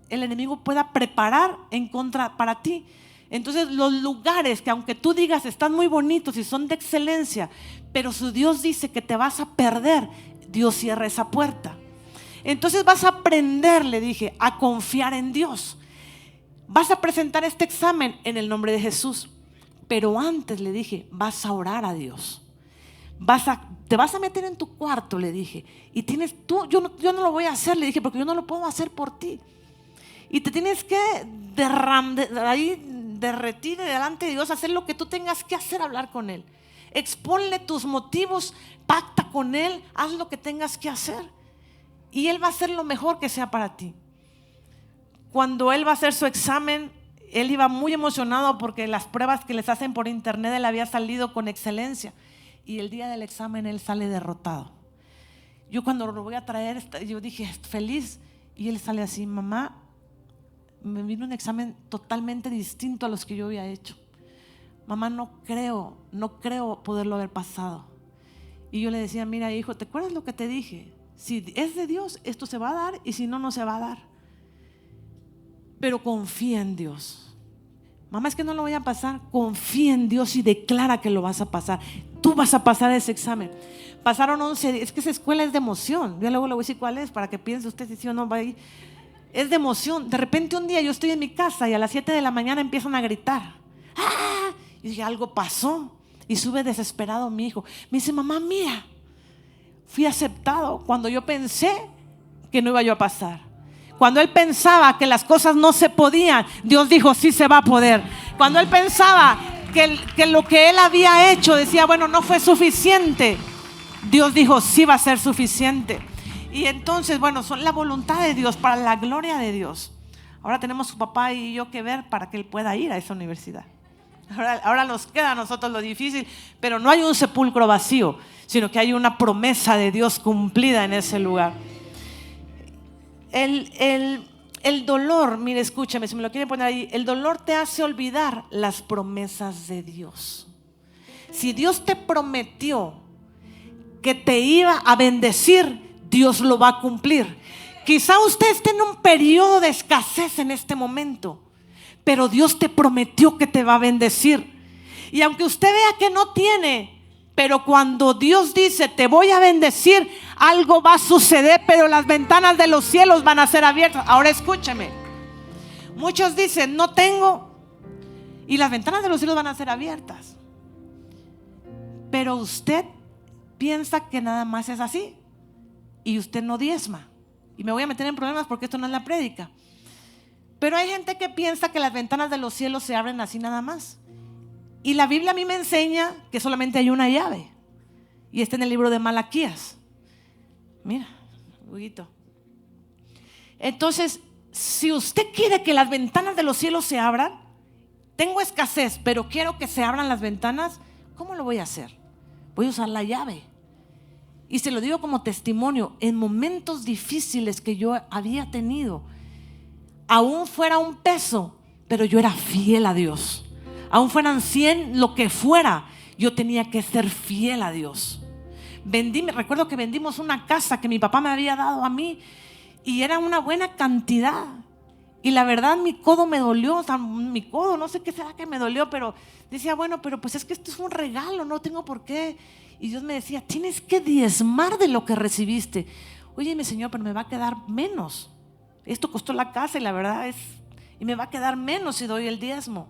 el enemigo pueda preparar en contra para ti. Entonces los lugares que aunque tú digas están muy bonitos y son de excelencia, pero si Dios dice que te vas a perder, Dios cierra esa puerta. Entonces vas a aprender, le dije, a confiar en Dios. Vas a presentar este examen en el nombre de Jesús, pero antes le dije, vas a orar a Dios. Te vas a meter en tu cuarto, le dije, y yo no lo voy a hacer, le dije, porque yo no lo puedo hacer por ti. Y te tienes que derretir delante de Dios, hacer lo que tú tengas que hacer, hablar con Él. Exponle tus motivos, pacta con Él, haz lo que tengas que hacer. Y Él va a hacer lo mejor que sea para ti. Cuando Él va a hacer su examen, Él iba muy emocionado porque las pruebas que les hacen por internet, Él había salido con excelencia. Y el día del examen Él sale derrotado. Yo cuando lo voy a traer, yo dije, feliz. Y él sale así: mamá, me vino un examen totalmente distinto a los que yo había hecho. Mamá, no creo poderlo haber pasado. Y yo le decía: mira, hijo, ¿te acuerdas lo que te dije? Si es de Dios, esto se va a dar, y si no, no se va a dar. Pero confía en Dios. Mamá, es que no lo voy a pasar. Confía en Dios y declara que lo vas a pasar. Tú vas a pasar ese examen. Pasaron 11 días. Es que esa escuela es de emoción. Yo luego le voy a decir cuál es, para que piense usted si sí o no va a ir. Es de emoción. De repente un día yo estoy en mi casa y a las 7 de la mañana empiezan a gritar. ¡Ah! Y dije: algo pasó. Y sube desesperado mi hijo. Me dice: mamá, mira, fui aceptado cuando yo pensé que no iba yo a pasar. Cuando él pensaba que las cosas no se podían, Dios dijo: sí se va a poder. Cuando él pensaba que lo que él había hecho, decía: bueno, no fue suficiente, Dios dijo: sí va a ser suficiente. Y entonces, bueno, son la voluntad de Dios, para la gloria de Dios. Ahora tenemos su papá y yo que ver para que él pueda ir a esa universidad. Ahora nos queda a nosotros lo difícil, pero no hay un sepulcro vacío, sino que hay una promesa de Dios cumplida en ese lugar. El dolor, mire, escúchame, si me lo quieren poner ahí, el dolor te hace olvidar las promesas de Dios. Si Dios te prometió que te iba a bendecir, Dios lo va a cumplir. Quizá usted esté en un periodo de escasez en este momento, pero Dios te prometió que te va a bendecir. Y aunque usted vea que no tiene, pero cuando Dios dice: te voy a bendecir, algo va a suceder, pero las ventanas de los cielos van a ser abiertas. Ahora escúcheme, muchos dicen: no tengo, y las ventanas de los cielos van a ser abiertas. Pero usted piensa que nada más es así, y usted no diezma. Y me voy a meter en problemas porque esto no es la prédica. Pero hay gente que piensa que las ventanas de los cielos se abren así nada más. Y la Biblia a mí me enseña que solamente hay una llave, y está en el libro de Malaquías. Mira, Huguito. Entonces, si usted quiere que las ventanas de los cielos se abran, tengo escasez, pero quiero que se abran las ventanas, ¿cómo lo voy a hacer? Voy a usar la llave. Y se lo digo como testimonio, en momentos difíciles que yo había tenido, aún fuera un peso, pero yo era fiel a Dios. Aún fueran 100, lo que fuera, yo tenía que ser fiel a Dios. Recuerdo que vendimos una casa que mi papá me había dado a mí, y era una buena cantidad. Y la verdad, mi codo me dolió, o sea, mi codo, no sé qué será que me dolió, pero decía: bueno, pero pues es que esto es un regalo, no tengo por qué. Y Dios me decía: tienes que diezmar de lo que recibiste. Óyeme, Señor, pero me va a quedar menos. Esto costó la casa, y la verdad y me va a quedar menos si doy el diezmo.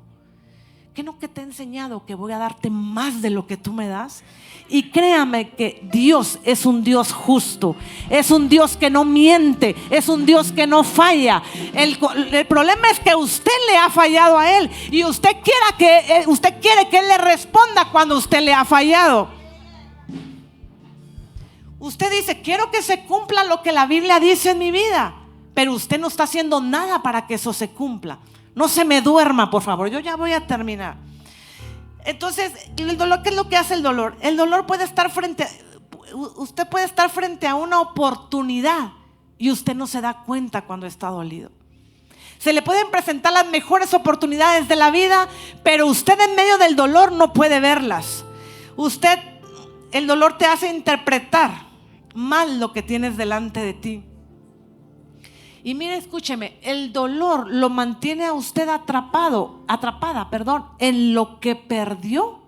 ¿Qué no que te he enseñado que voy a darte más de lo que tú me das? Y créame que Dios es un Dios justo, es un Dios que no miente, es un Dios que no falla. El problema es que usted le ha fallado a Él, y usted quiere que Él le responda cuando usted le ha fallado. Usted dice: quiero que se cumpla lo que la Biblia dice en mi vida, pero usted no está haciendo nada para que eso se cumpla. No se me duerma, por favor, yo ya voy a terminar. Entonces, el dolor, ¿qué es lo que hace el dolor? El dolor puede estar usted puede estar frente a una oportunidad y usted no se da cuenta cuando está dolido. Se le pueden presentar las mejores oportunidades de la vida, pero usted en medio del dolor no puede verlas. El dolor te hace interpretar mal lo que tienes delante de ti. Y mire, escúcheme, el dolor lo mantiene a usted atrapada, en lo que perdió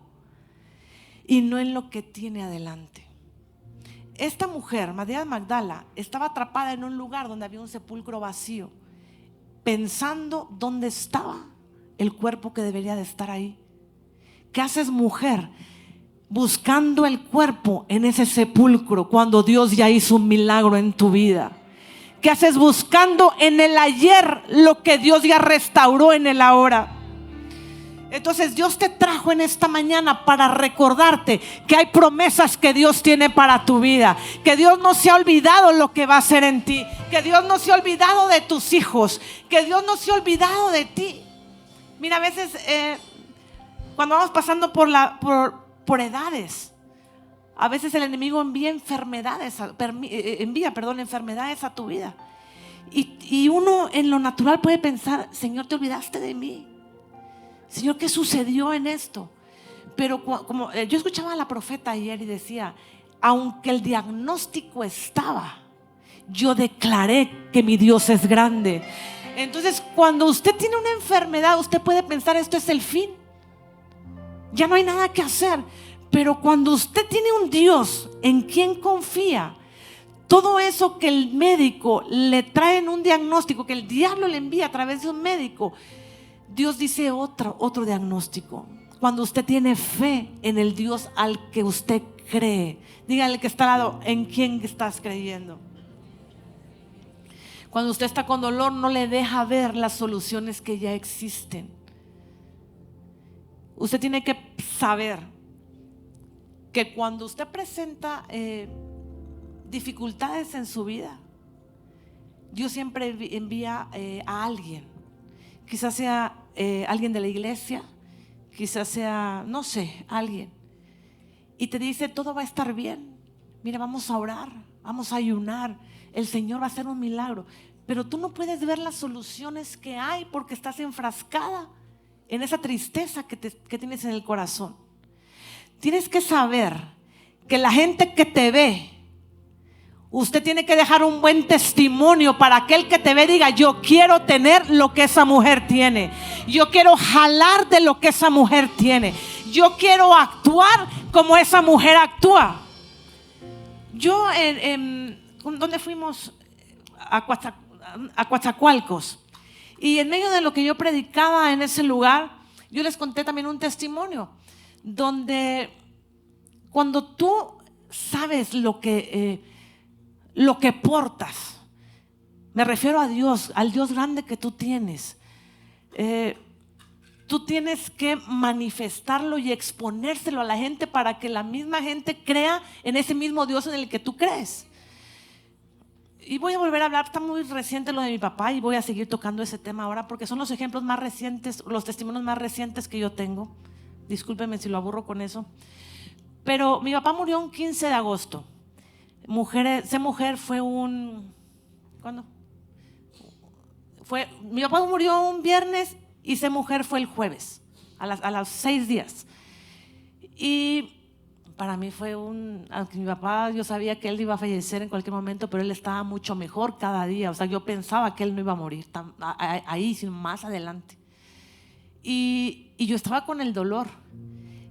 y no en lo que tiene adelante. Esta mujer, María Magdala, estaba atrapada en un lugar donde había un sepulcro vacío, pensando dónde estaba el cuerpo que debería de estar ahí. ¿Qué haces, mujer, buscando el cuerpo en ese sepulcro cuando Dios ya hizo un milagro en tu vida? ¿Qué haces buscando en el ayer lo que Dios ya restauró en el ahora? Entonces Dios te trajo en esta mañana para recordarte que hay promesas que Dios tiene para tu vida, que Dios no se ha olvidado lo que va a hacer en ti, que Dios no se ha olvidado de tus hijos, que Dios no se ha olvidado de ti. Mira, a veces cuando vamos pasando por edades, a veces el enemigo envía enfermedades a tu vida. Y uno en lo natural puede pensar: Señor, te olvidaste de mí. Señor, ¿qué sucedió en esto? Pero como yo escuchaba a la profeta ayer y decía: aunque el diagnóstico estaba, yo declaré que mi Dios es grande. Entonces, cuando usted tiene una enfermedad, usted puede pensar: esto es el fin, ya no hay nada que hacer. Pero cuando usted tiene un Dios en quien confía, todo eso que el médico le trae en un diagnóstico, que el diablo le envía a través de un médico, Dios dice otro diagnóstico. Cuando usted tiene fe en el Dios al que usted cree, dígale que está al lado: ¿en quién estás creyendo? Cuando usted está con dolor, no le deja ver las soluciones que ya existen. Usted tiene que saber que cuando usted presenta dificultades en su vida, Dios siempre envía a alguien. Quizás sea alguien de la iglesia, quizás sea, no sé, alguien, y te dice: todo va a estar bien, mira, vamos a orar, vamos a ayunar, el Señor va a hacer un milagro. Pero tú no puedes ver las soluciones que hay porque estás enfrascada en esa tristeza que tienes en el corazón. Tienes que saber que la gente que te ve, usted tiene que dejar un buen testimonio para aquel que te ve diga: yo quiero tener lo que esa mujer tiene, yo quiero jalar de lo que esa mujer tiene, yo quiero actuar como esa mujer actúa. Yo ¿dónde fuimos? A Coatzacoalcos, y en medio de lo que yo predicaba en ese lugar, yo les conté también un testimonio donde cuando tú sabes lo que portas, me refiero a Dios, al Dios grande que tú tienes, tú tienes que manifestarlo y exponérselo a la gente para que la misma gente crea en ese mismo Dios en el que tú crees. Y voy a volver a hablar, está muy reciente lo de mi papá, y voy a seguir tocando ese tema ahora porque son los ejemplos más recientes, los testimonios más recientes que yo tengo. Discúlpeme si lo aburro con eso. Pero mi papá murió un 15 de agosto. Esa mujer fue ¿cuándo? Mi papá murió un viernes y esa mujer fue el jueves, a los 6 días. Y para mí fue aunque mi papá, yo sabía que él iba a fallecer en cualquier momento, pero él estaba mucho mejor cada día. O sea, yo pensaba que él no iba a morir ahí, sino más adelante. Y yo estaba con el dolor.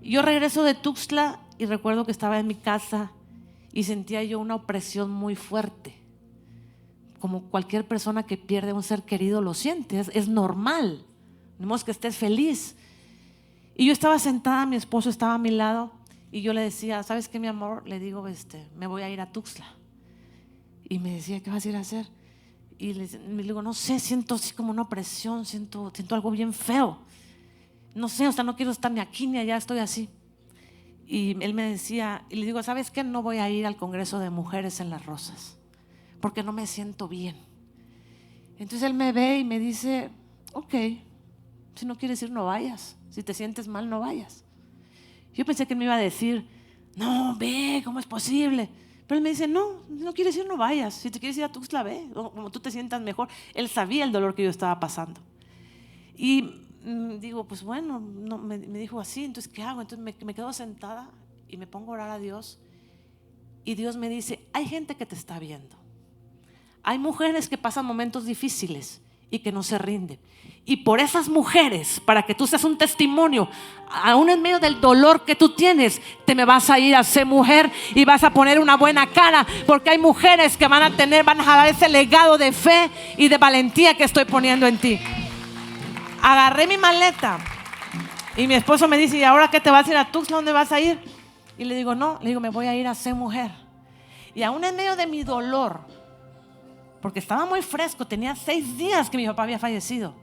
Yo regreso de Tuxtla y recuerdo que estaba en mi casa y sentía yo una opresión muy fuerte, como cualquier persona que pierde un ser querido lo siente. Es normal, no es que estés feliz. Y yo estaba sentada, mi esposo estaba a mi lado, y yo le decía: ¿sabes qué, mi amor? Le digo: me voy a ir a Tuxtla. Y me decía: ¿qué vas a ir a hacer? Y le digo: no sé, siento así como una opresión, siento algo bien feo. No sé, o sea, no quiero estar ni aquí ni allá, estoy así. Y él me decía, y le digo: ¿sabes qué? No voy a ir al Congreso de Mujeres en Las Rosas porque no me siento bien. Entonces él me ve y me dice: ok, si no quieres ir, no vayas. Si te sientes mal, no vayas. Yo pensé que él me iba a decir: no, ve, ¿cómo es posible? Pero él me dice: no, si no quieres ir, no vayas. Si te quieres ir a Tuxtla, ve, como tú te sientas mejor. Él sabía el dolor que yo estaba pasando. Y digo: pues bueno, no, me dijo así, entonces ¿qué hago? Entonces me quedo sentada y me pongo a orar a Dios. Y Dios me dice: hay gente que te está viendo. Hay mujeres que pasan momentos difíciles y que no se rinden. Y por esas mujeres, para que tú seas un testimonio, aún en medio del dolor que tú tienes, te me vas a ir a ser mujer y vas a poner una buena cara, porque hay mujeres que van a dar ese legado de fe y de valentía que estoy poniendo en ti. Agarré mi maleta y mi esposo me dice: ¿y ahora qué te vas a ir a Tuxtla? ¿Dónde vas a ir? Y le digo: no, me voy a ir a ser mujer. Y aún en medio de mi dolor, porque estaba muy fresco, tenía 6 días que mi papá había fallecido,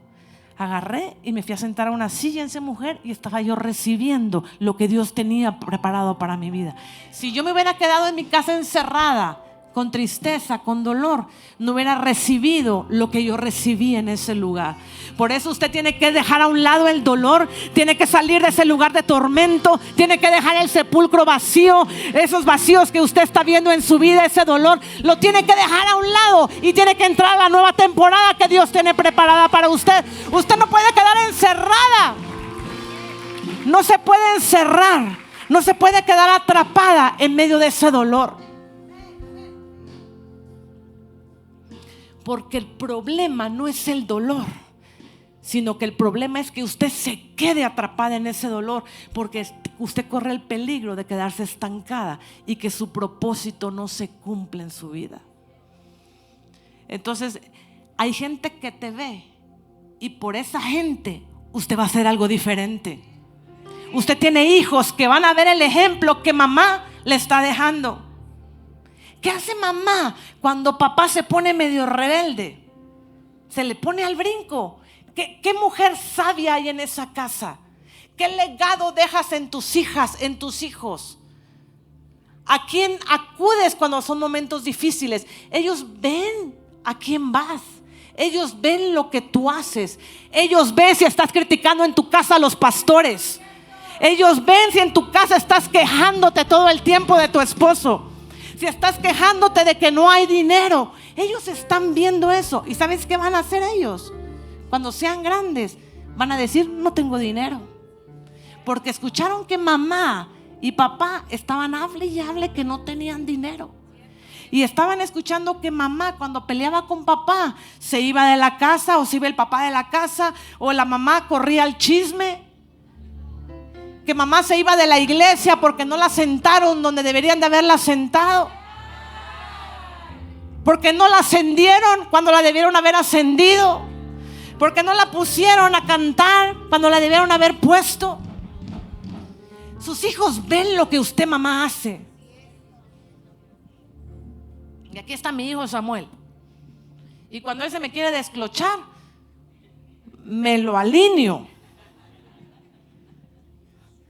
agarré y me fui a sentar a una silla en ser mujer y estaba yo recibiendo lo que Dios tenía preparado para mi vida. Si yo me hubiera quedado en mi casa encerrada con tristeza, con dolor, no hubiera recibido lo que yo recibí en ese lugar. Por eso usted tiene que dejar a un lado el dolor, tiene que salir de ese lugar de tormento, tiene que dejar el sepulcro vacío, esos vacíos que usted está viendo en su vida, ese dolor, lo tiene que dejar a un lado y tiene que entrar a la nueva temporada que Dios tiene preparada para usted. Usted no puede quedar encerrada, no se puede encerrar, no se puede quedar atrapada en medio de ese dolor. Porque el problema no es el dolor, sino que el problema es que usted se quede atrapada en ese dolor, porque usted corre el peligro de quedarse estancada y que su propósito no se cumpla en su vida. Entonces hay gente que te ve y por esa gente usted va a hacer algo diferente. Usted tiene hijos que van a ver el ejemplo que mamá le está dejando. ¿Qué hace mamá cuando papá se pone medio rebelde? Se le pone al brinco. ¿Qué mujer sabia hay en esa casa? ¿Qué legado dejas en tus hijas, en tus hijos? ¿A quién acudes cuando son momentos difíciles? Ellos ven a quién vas. Ellos ven lo que tú haces. Ellos ven si estás criticando en tu casa a los pastores. Ellos ven si en tu casa estás quejándote todo el tiempo de tu esposo. Si estás quejándote de que no hay dinero, ellos están viendo eso. ¿Y sabes qué van a hacer ellos? Cuando sean grandes, van a decir: no tengo dinero. Porque escucharon que mamá y papá estaban hable y hable que no tenían dinero. Y estaban escuchando que mamá, cuando peleaba con papá, se iba de la casa, o se iba el papá de la casa, o la mamá corría al chisme. Que mamá se iba de la iglesia porque no la sentaron donde deberían de haberla sentado, porque no la ascendieron cuando la debieron haber ascendido, porque no la pusieron a cantar cuando la debieron haber puesto. Sus hijos ven lo que usted, mamá, hace. Y aquí está mi hijo Samuel, y cuando él se me quiere desclochar, me lo alineo.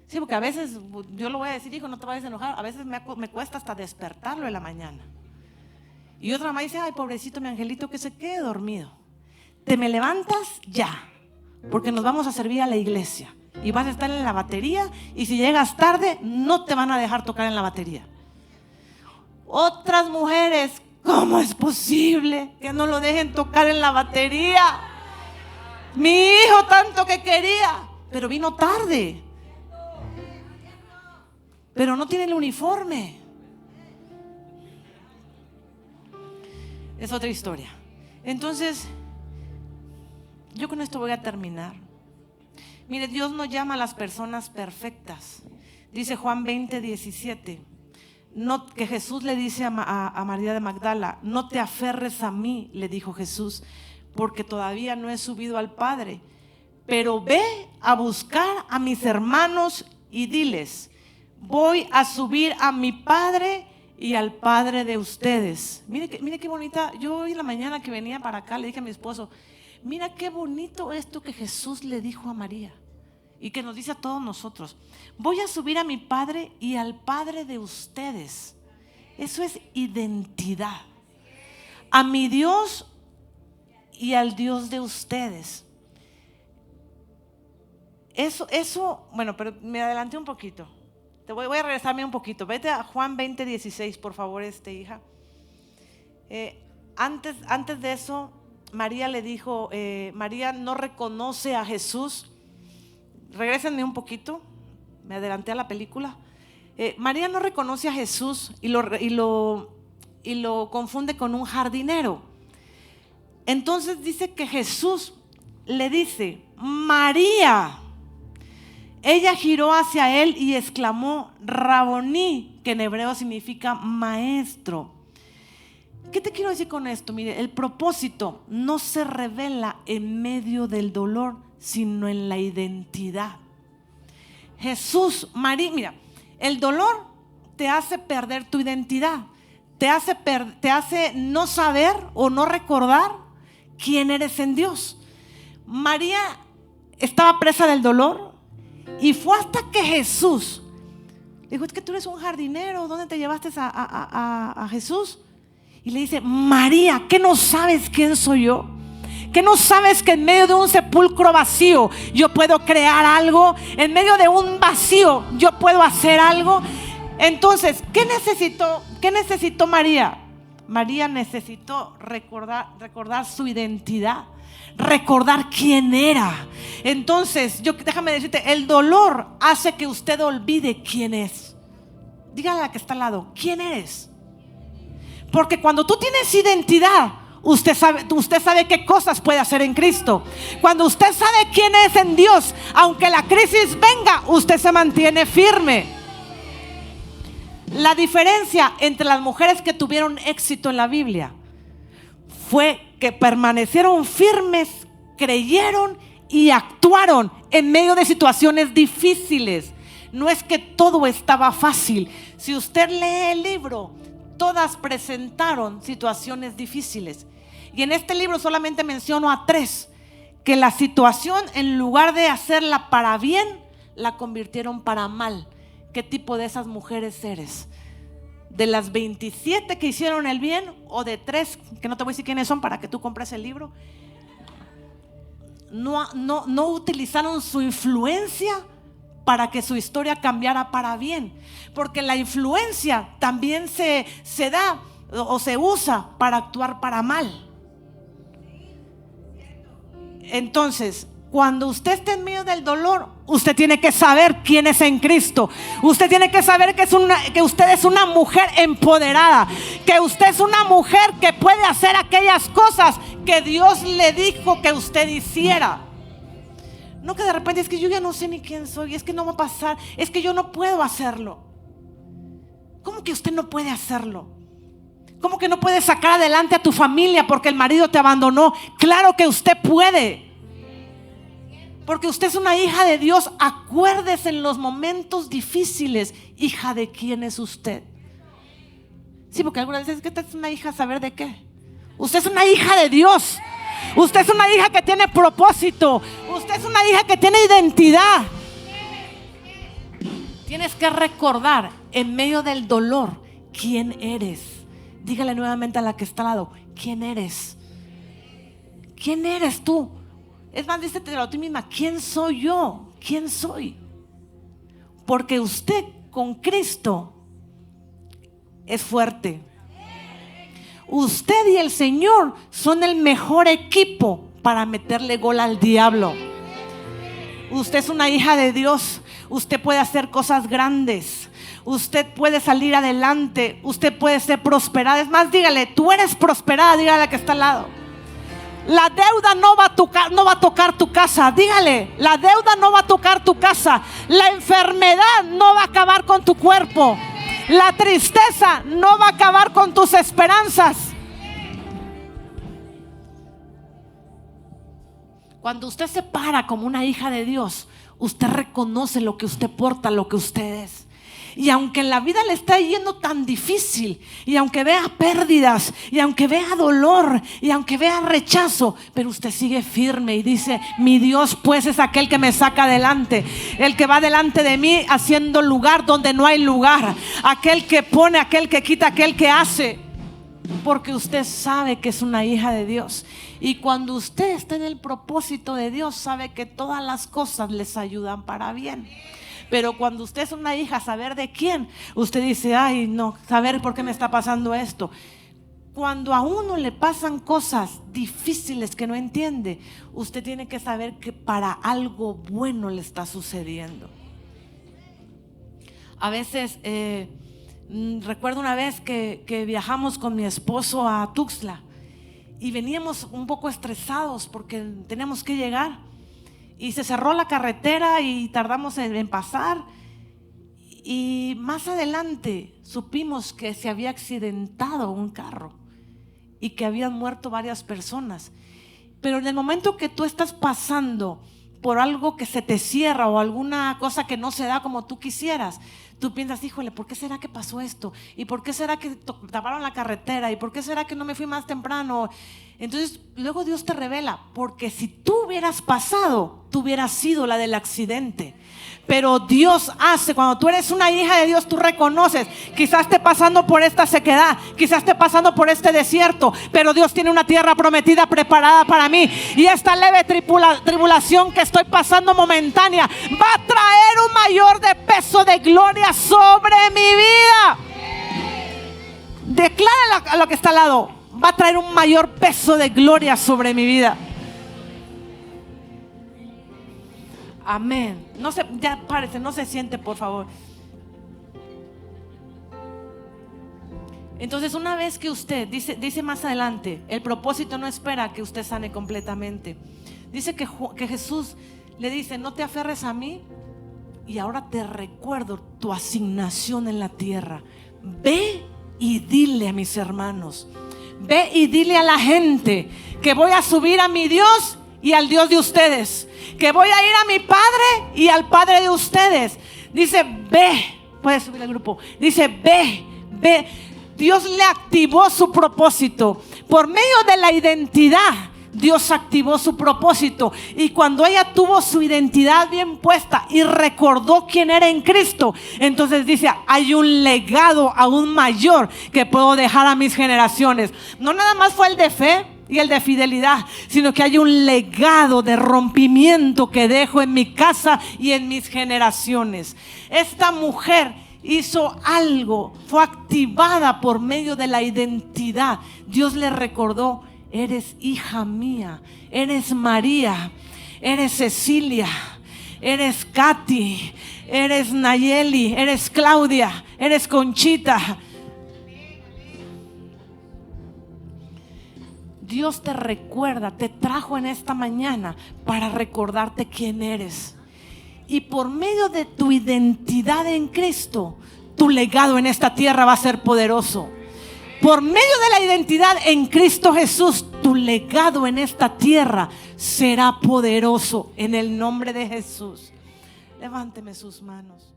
Sí, porque a veces yo lo voy a decir: hijo, no te vayas a enojar. A veces me cuesta hasta despertarlo en la mañana. Y otra mamá dice: ay, pobrecito mi angelito, que se quede dormido. Te me levantas ya, porque nos vamos a servir a la iglesia y vas a estar en la batería, y si llegas tarde no te van a dejar tocar en la batería. Otras mujeres: ¿cómo es posible que no lo dejen tocar en la batería? Mi hijo tanto que quería, pero vino tarde, pero no tiene el uniforme. Es otra historia. Entonces, yo con esto voy a terminar. Mire, Dios no llama a las personas perfectas. Dice Juan 20:17, no, que Jesús le dice a María de Magdala: no te aferres a mí, le dijo Jesús, porque todavía no he subido al Padre, pero ve a buscar a mis hermanos y diles: voy a subir a mi Padre y al Padre de ustedes. Mire qué bonita. Yo hoy en la mañana que venía para acá le dije a mi esposo: mira qué bonito esto que Jesús le dijo a María y que nos dice a todos nosotros: voy a subir a mi Padre y al Padre de ustedes. Eso es identidad. A mi Dios y al Dios de ustedes. Eso, bueno, pero me adelanté un poquito. Voy a regresarme un poquito. Vete a Juan 20:16, por favor, hija. Antes de eso, María le dijo, María no reconoce a Jesús. Regrésenme un poquito, me adelanté a la película. María no reconoce a Jesús y lo confunde con un jardinero. Entonces dice que Jesús le dice: María. Ella giró hacia él y exclamó: Raboní, que en hebreo significa maestro. ¿Qué te quiero decir con esto? Mire, el propósito no se revela en medio del dolor, sino en la identidad. Jesús, María, mira, el dolor te hace perder tu identidad, te hace no saber o no recordar quién eres en Dios. María estaba presa del dolor. Y fue hasta que Jesús dijo: es que tú eres un jardinero, ¿dónde te llevaste a Jesús? Y le dice: María, ¿qué no sabes quién soy yo? ¿Que no sabes que en medio de un sepulcro vacío yo puedo crear algo? En medio de un vacío yo puedo hacer algo. Entonces, ¿qué necesitó María? María necesitó recordar su identidad, recordar quién era. Entonces, déjame decirte, el dolor hace que usted olvide quién es. Dígale a la que está al lado: ¿quién eres? Porque cuando tú tienes identidad, usted sabe qué cosas puede hacer en Cristo. Cuando usted sabe quién es en Dios, aunque la crisis venga, usted se mantiene firme. La diferencia entre las mujeres que tuvieron éxito en la Biblia fue que permanecieron firmes, creyeron y actuaron en medio de situaciones difíciles. No es que todo estaba fácil. Si usted lee el libro, todas presentaron situaciones difíciles. Y en este libro solamente menciono a 3 que la situación, en lugar de hacerla para bien, la convirtieron para mal. ¿Qué tipo de esas mujeres eres? ¿De las 27 que hicieron el bien, o de 3 que no te voy a decir quiénes son para que tú compres el libro? No utilizaron su influencia para que su historia cambiara para bien, porque la influencia también se da o se usa para actuar para mal. Entonces, cuando usted esté en medio del dolor, usted tiene que saber quién es en Cristo. Usted tiene que saber que usted es una mujer empoderada, que usted es una mujer que puede hacer aquellas cosas que Dios le dijo que usted hiciera. No que de repente es que yo ya no sé ni quién soy, es que no va a pasar, es que yo no puedo hacerlo. ¿Cómo que usted no puede hacerlo? ¿Cómo que no puede sacar adelante a tu familia porque el marido te abandonó? Claro que usted puede, porque usted es una hija de Dios. Acuérdese en los momentos difíciles, hija de quién es usted. Sí, porque algunas veces es que usted es una hija, ¿saber de qué? Usted es una hija de Dios. Usted es una hija que tiene propósito. Usted es una hija que tiene identidad. Tienes que recordar en medio del dolor quién eres. Dígale nuevamente a la que está al lado: ¿quién eres? ¿Quién eres tú? Es más, dícete a ti misma: ¿quién soy yo? ¿Quién soy? Porque usted con Cristo es fuerte. Usted y el Señor son el mejor equipo para meterle gol al diablo. Usted es una hija de Dios. Usted puede hacer cosas grandes. Usted puede salir adelante. Usted puede ser prosperada. Es más, dígale: tú eres prosperada. Dígale a la que está al lado: la deuda no va a tocar tu casa. Dígale: la deuda no va a tocar tu casa. La enfermedad no va a acabar con tu cuerpo. La tristeza no va a acabar con tus esperanzas. Cuando usted se para como una hija de Dios, usted reconoce lo que usted porta, lo que usted es. Y aunque en la vida le está yendo tan difícil, y aunque vea pérdidas, y aunque vea dolor, y aunque vea rechazo, pero usted sigue firme y dice: mi Dios pues es aquel que me saca adelante, el que va delante de mí haciendo lugar donde no hay lugar, aquel que pone, aquel que quita, aquel que hace. Porque usted sabe que es una hija de Dios. Y cuando usted está en el propósito de Dios, sabe que todas las cosas les ayudan para bien. Pero cuando usted es una hija, saber de quién, usted dice: ay, no, saber por qué me está pasando esto. Cuando a uno le pasan cosas difíciles que no entiende, usted tiene que saber que para algo bueno le está sucediendo. A veces recuerdo una vez que viajamos con mi esposo a Tuxtla y veníamos un poco estresados porque teníamos que llegar. Y se cerró la carretera y tardamos en pasar. Y más adelante supimos que se había accidentado un carro y que habían muerto varias personas. Pero en el momento que tú estás pasando por algo que se te cierra o alguna cosa que no se da como tú quisieras, tú piensas: híjole, ¿por qué será que pasó esto? ¿Y por qué será que taparon la carretera? ¿Y por qué será que no me fui más temprano? Entonces luego Dios te revela: porque si tú hubieras pasado, tú hubieras sido la del accidente. Pero Dios hace, cuando tú eres una hija de Dios, tú reconoces, quizás esté pasando por esta sequedad, quizás esté pasando por este desierto, pero Dios tiene una tierra prometida preparada para mí. Y esta leve tribulación que estoy pasando momentánea va a traer un mayor de peso de gloria sobre mi vida. Declara a lo que está al lado: va a traer un mayor peso de gloria sobre mi vida. Amén. No se, ya párese, no se siente, por favor. Entonces, una vez que usted dice más adelante, el propósito no espera que usted sane completamente. Dice que Jesús le dice: no te aferres a mí, y ahora te recuerdo tu asignación en la tierra. Ve y dile a mis hermanos, ve y dile a la gente que voy a subir a mi Dios y al Dios de ustedes, que voy a ir a mi Padre y al Padre de ustedes. Dice: ve, puedes subir al grupo. Dice: ve. Dios le activó su propósito por medio de la identidad. Dios activó su propósito, y cuando ella tuvo su identidad bien puesta y recordó quién era en Cristo, entonces dice: hay un legado aún mayor que puedo dejar a mis generaciones. No nada más fue el de fe y el de fidelidad, sino que hay un legado de rompimiento que dejo en mi casa y en mis generaciones. Esta mujer hizo algo, fue activada por medio de la identidad. Dios le recordó: eres hija mía, eres María, eres Cecilia, eres Katy, eres Nayeli, eres Claudia, eres Conchita. Dios te recuerda, te trajo en esta mañana para recordarte quién eres. Y por medio de tu identidad en Cristo, tu legado en esta tierra va a ser poderoso. Por medio de la identidad en Cristo Jesús, tu legado en esta tierra será poderoso en el nombre de Jesús. Levánteme sus manos.